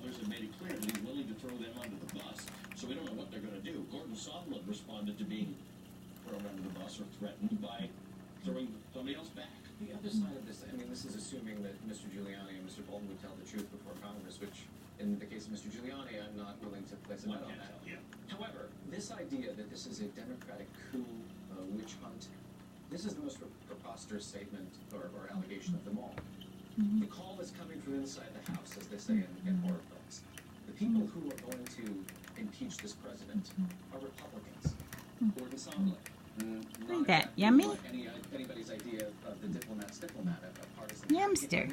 others have made it clear that he's willing to throw them under the bus. So we don't know what they're going to do. Gordon Sondland responded to being thrown under the bus or threatened by throwing somebody else back. The other side of this, I mean, this is assuming that Mr. Giuliani and Mr. Bolton would tell the truth before Congress, which, in the case of Mr. Giuliani, I'm not willing to place a bet on that. Yeah. However, this idea that this is a Democratic coup, witch hunt, this is the most preposterous statement or allegation of them all. The call is coming from inside the House, as they say in horror films. The people who are going to impeach this president are Republicans. Gordon Sondland. Look at that, yummy. Anybody's idea of the diplomat's diplomat, a partisan. Yumster.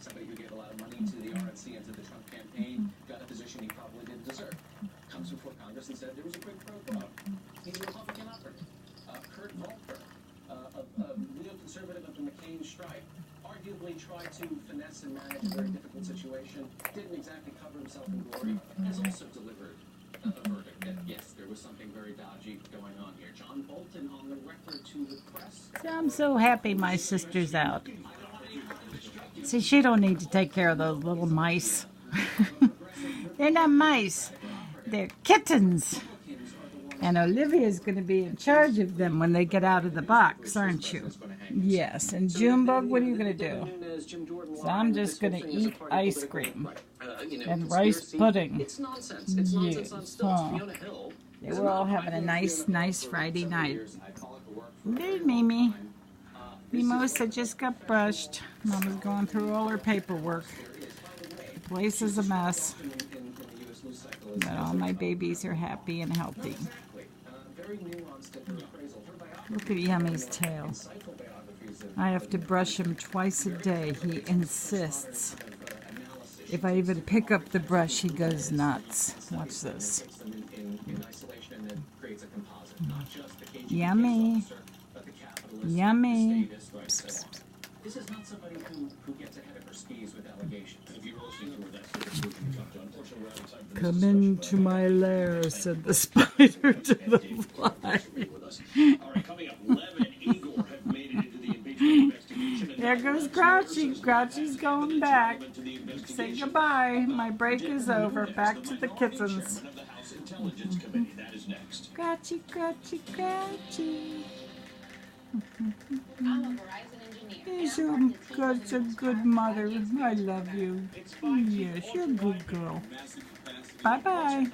Somebody who gave a lot of money to the RNC and to the Trump campaign, got a position he probably didn't deserve. Comes before Congress and said there was a quid pro quo. He's a Republican operative. Kurt Volker, a neoconservative of the McCain stripe, arguably tried to finesse and manage a very difficult situation, didn't exactly cover himself in glory, has also delivered a verdict that, yes, there was something very dodgy going on here. John Bolton on the record to the press. So I'm so happy my sister's out. See, she don't need to take care of those little mice. They're not mice. They're kittens. And Olivia's going to be in charge of them when they get out of the box, aren't you? Yes. And Junebug, what are you going to do? So I'm just going to eat ice cream and rice pudding. Yes. Oh. They were all having a nice Friday night. There's Mimi. Mimosa just got brushed. Mama's going through all her paperwork. The place is a mess. But all my babies are happy and healthy. Look at Yummy's tail. I have to brush him twice a day. He insists. If I even pick up the brush, he goes nuts. Watch this. Yummy. Yummy. Psst, psst, psst. This is not somebody who gets ahead of her skis with allegations. Come into my lair, said the spider to the fly. All right, coming up, Lev and Igor have made it into the impeachment investigation. There goes Grouchy. Grouchy's going back. Say goodbye. My break is over. Back to the kittens. Grouchy, Grouchy, Grouchy. You're such a good mother. I love you. Yes, you're a good girl. Bye-bye.